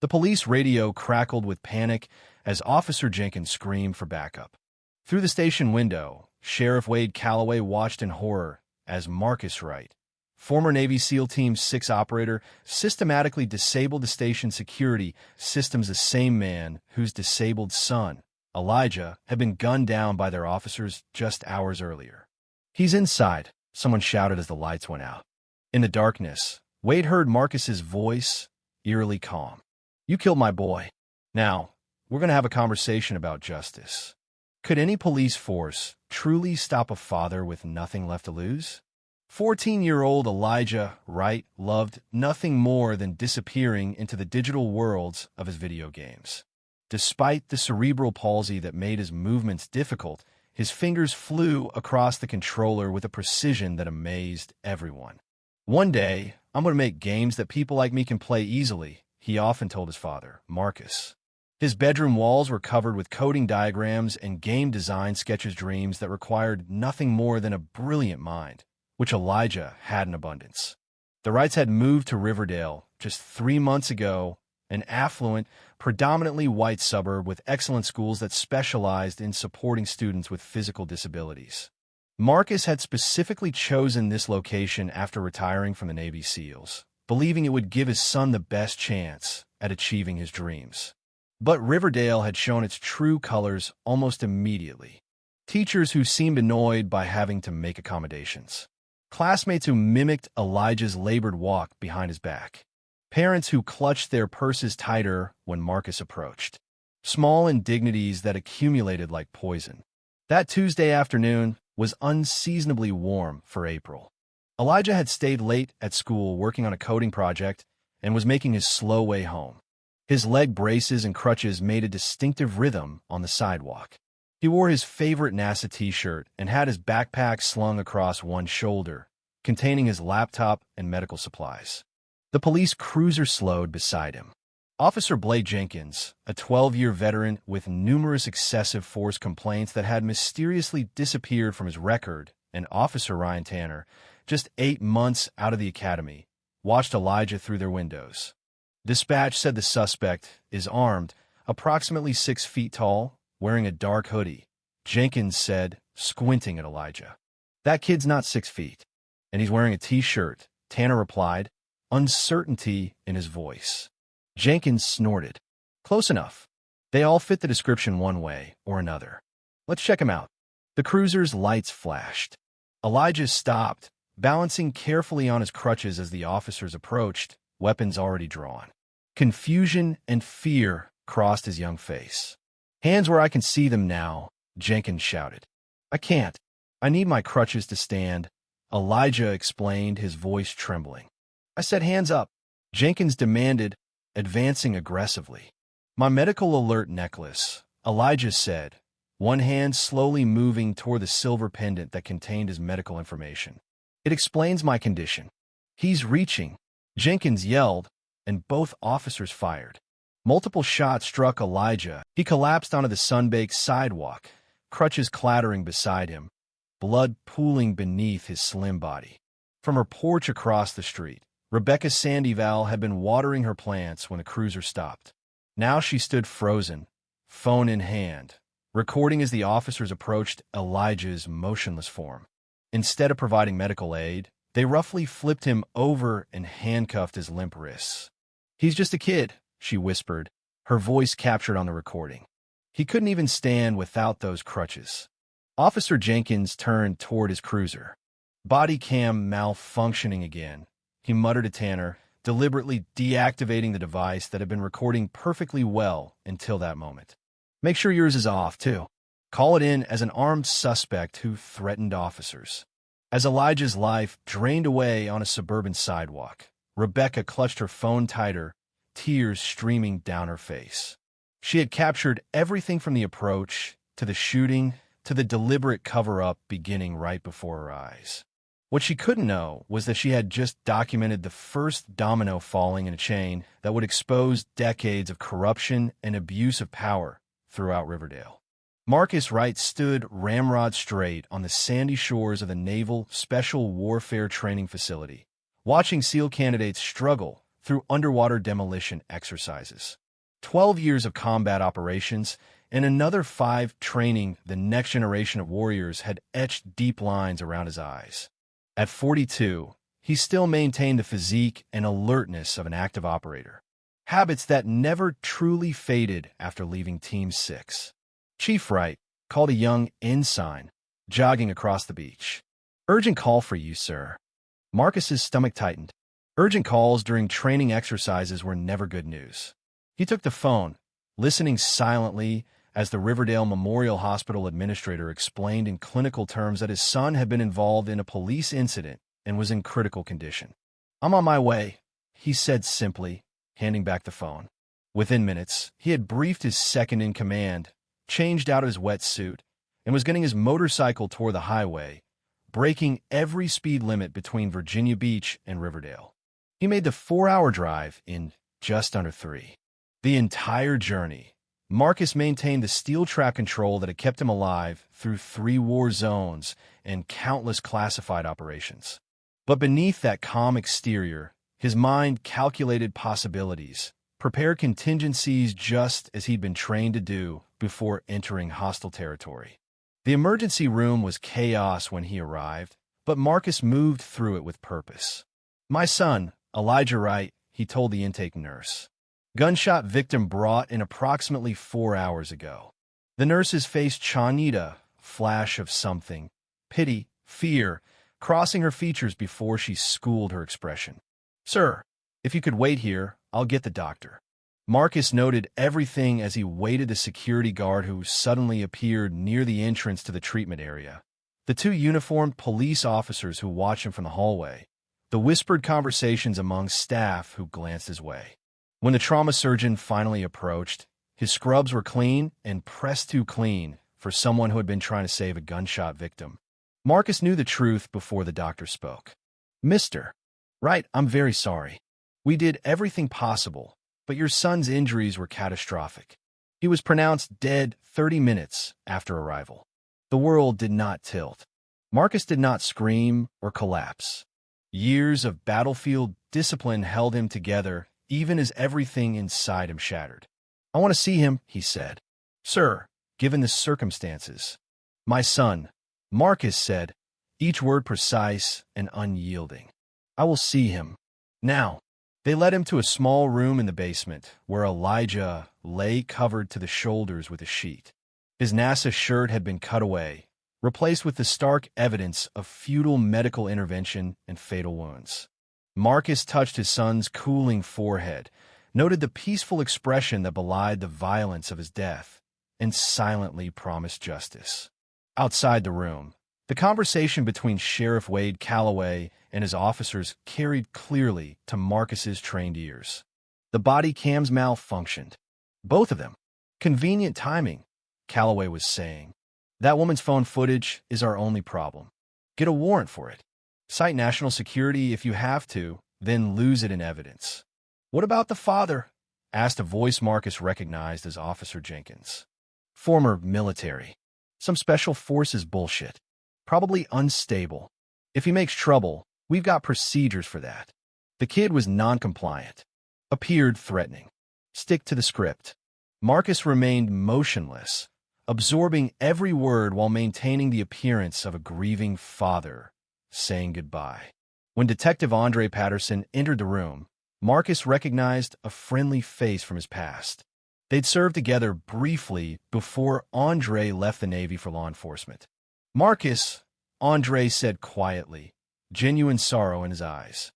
The police radio crackled with panic as Officer Jenkins screamed for backup. Through the station window, Sheriff Wade Calloway watched in horror as Marcus Wright, former Navy SEAL Team 6 operator, systematically disabled the station's security systems, the same man whose disabled son, Elijah, had been gunned down by their officers just hours earlier. "He's inside," someone shouted as the lights went out. In the darkness, Wade heard Marcus's voice, eerily calm. "You killed my boy. Now, we're going to have a conversation about justice." Could any police force truly stop a father with nothing left to lose? 14-year-old Elijah Wright loved nothing more than disappearing into the digital worlds of his video games. Despite the cerebral palsy that made his movements difficult, his fingers flew across the controller with a precision that amazed everyone. "One day, I'm going to make games that people like me can play easily," he often told his father, Marcus. His bedroom walls were covered with coding diagrams and game design sketches, dreams that required nothing more than a brilliant mind, which Elijah had in abundance. The Wrights had moved to Riverdale just 3 months ago, an affluent, predominantly white suburb with excellent schools that specialized in supporting students with physical disabilities. Marcus had specifically chosen this location after retiring from the Navy SEALs, believing it would give his son the best chance at achieving his dreams. But Riverdale had shown its true colors almost immediately. Teachers who seemed annoyed by having to make accommodations. Classmates who mimicked Elijah's labored walk behind his back. Parents who clutched their purses tighter when Marcus approached. Small indignities that accumulated like poison. That Tuesday afternoon was unseasonably warm for April. Elijah had stayed late at school working on a coding project and was making his slow way home. His leg braces and crutches made a distinctive rhythm on the sidewalk. He wore his favorite NASA t-shirt and had his backpack slung across one shoulder, containing his laptop and medical supplies. The police cruiser slowed beside him. Officer Blake Jenkins, a 12-year veteran with numerous excessive force complaints that had mysteriously disappeared from his record, and Officer Ryan Tanner, just 8 months out of the academy, watched Elijah through their windows. Dispatch said the suspect is armed, approximately 6 feet tall, wearing a dark hoodie. Jenkins said, squinting at Elijah. "That kid's not 6 feet. And he's wearing a t-shirt," Tanner replied, uncertainty in his voice. Jenkins snorted. "Close enough. They all fit the description one way or another. Let's check him out." The cruiser's lights flashed. Elijah stopped, balancing carefully on his crutches as the officers approached, weapons already drawn. Confusion and fear crossed his young face. "Hands where I can see them now," Jenkins shouted. "I can't. I need my crutches to stand," Elijah explained, his voice trembling. "I said hands up," Jenkins demanded, advancing aggressively. "My medical alert necklace," Elijah said, one hand slowly moving toward the silver pendant that contained his medical information. "It explains my condition." "He's reaching," Jenkins yelled, and both officers fired. Multiple shots struck Elijah. He collapsed onto the sun-baked sidewalk, crutches clattering beside him, blood pooling beneath his slim body. From her porch across the street, Rebecca Sandyval had been watering her plants when the cruiser stopped. Now she stood frozen, phone in hand, recording as the officers approached Elijah's motionless form. Instead of providing medical aid, they roughly flipped him over and handcuffed his limp wrists. "He's just a kid," she whispered, her voice captured on the recording. "He couldn't even stand without those crutches." Officer Jenkins turned toward his cruiser. Body cam malfunctioning again, he muttered to Tanner, deliberately deactivating the device that had been recording perfectly well until that moment. "Make sure yours is off, too. Call it in as an armed suspect who threatened officers." As Elijah's life drained away on a suburban sidewalk, Rebecca clutched her phone tighter, tears streaming down her face. She had captured everything from the approach to the shooting to the deliberate cover-up beginning right before her eyes. What she couldn't know was that she had just documented the first domino falling in a chain that would expose decades of corruption and abuse of power throughout Riverdale. Marcus Wright stood ramrod straight on the sandy shores of the Naval Special Warfare Training Facility, watching SEAL candidates struggle through underwater demolition exercises. 12 years of combat operations and another 5 training the next generation of warriors had etched deep lines around his eyes. At 42, he still maintained the physique and alertness of an active operator, habits that never truly faded after leaving Team 6. Chief Wright called a young ensign jogging across the beach. "Urgent call for you, sir." Marcus's stomach tightened. Urgent calls during training exercises were never good news. He took the phone, listening silently as the Riverdale Memorial Hospital administrator explained in clinical terms that his son had been involved in a police incident and was in critical condition. "I'm on my way," he said simply, handing back the phone. Within minutes, he had briefed his second-in-command, changed out his wetsuit, and was getting his motorcycle toward the highway, breaking every speed limit between Virginia Beach and Riverdale. He made the 4-hour drive in just under 3. The entire journey, Marcus maintained the steel trap control that had kept him alive through 3 war zones and countless classified operations. But beneath that calm exterior, his mind calculated possibilities, prepared contingencies just as he'd been trained to do before entering hostile territory. The emergency room was chaos when he arrived, but Marcus moved through it with purpose. "My son, Elijah Wright," he told the intake nurse. "Gunshot victim brought in approximately 4 hours ago." The nurse's face changed, a flash of something, pity, fear, crossing her features before she schooled her expression. "Sir, if you could wait here, I'll get the doctor." Marcus noted everything as he waited the security guard who suddenly appeared near the entrance to the treatment area, the 2 uniformed police officers who watched him from the hallway, the whispered conversations among staff who glanced his way. When the trauma surgeon finally approached, his scrubs were clean and pressed too clean for someone who had been trying to save a gunshot victim. Marcus knew the truth before the doctor spoke. "Mr. Wright, I'm very sorry. We did everything possible, but your son's injuries were catastrophic." He was pronounced dead 30 minutes after arrival. The world did not tilt. Marcus did not scream or collapse. Years of battlefield discipline held him together, even as everything inside him shattered. "I want to see him," he said. "Sir, given the circumstances." "My son," Marcus said, each word precise and unyielding. "I will see him. Now." They led him to a small room in the basement, where Elijah lay covered to the shoulders with a sheet. His NASA shirt had been cut away, replaced with the stark evidence of futile medical intervention and fatal wounds. Marcus touched his son's cooling forehead, noted the peaceful expression that belied the violence of his death, and silently promised justice. Outside the room, the conversation between Sheriff Wade Calloway and his officers carried clearly to Marcus's trained ears. The body cams malfunctioned. Both of them. "Convenient timing," Calloway was saying. "That woman's phone footage is our only problem. Get a warrant for it. Cite national security if you have to, then lose it in evidence." "What about the father?" asked a voice Marcus recognized as Officer Jenkins. "Former military. Some special forces bullshit. Probably unstable. If he makes trouble, we've got procedures for that." The kid was non-compliant. Appeared threatening. "Stick to the script." Marcus remained motionless, absorbing every word while maintaining the appearance of a grieving father, saying goodbye. When Detective Andre Patterson entered the room, Marcus recognized a friendly face from his past. They'd served together briefly before Andre left the Navy for law enforcement. "Marcus," Andre said quietly, genuine sorrow in his eyes.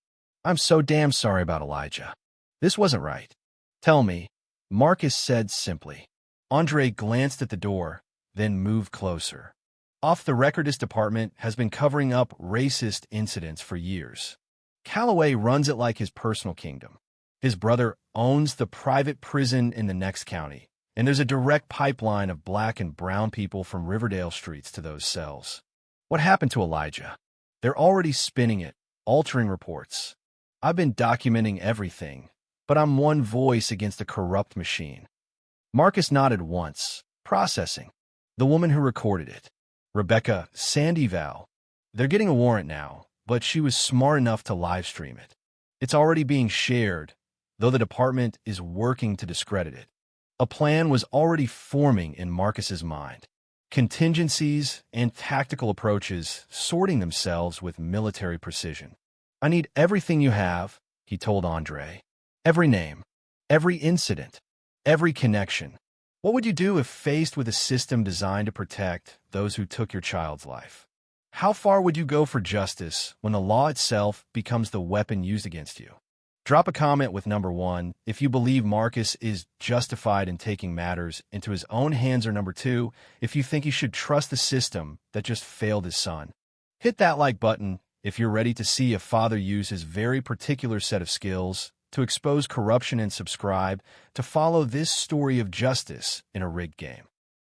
"I'm so damn sorry about Elijah. This wasn't right." "Tell me," Marcus said simply. Andre glanced at the door, then moved closer. "Off the Record, this department has been covering up racist incidents for years. Calloway runs it like his personal kingdom. His brother owns the private prison in the next county, and there's a direct pipeline of black and brown people from Riverdale streets to those cells. What happened to Elijah? They're already spinning it, altering reports. I've been documenting everything, but I'm one voice against a corrupt machine." Marcus nodded once, processing. "The woman who recorded it, Rebecca Sandyval. They're getting a warrant now, but she was smart enough to live stream it. It's already being shared, though the department is working to discredit it. A plan was already forming in Marcus's mind. Contingencies and tactical approaches sorting themselves with military precision. I need everything you have, he told Andre. Every name, every incident, every connection. What would you do if faced with a system designed to protect those who took your child's life? How far would you go for justice when the law itself becomes the weapon used against you? Drop a comment with number 1 if you believe Marcus is justified in taking matters into his own hands, or number 2 if you think he should trust the system that just failed his son. Hit that like button if you're ready to see a father use his very particular set of skills to expose corruption, and subscribe to follow this story of justice in a rigged game.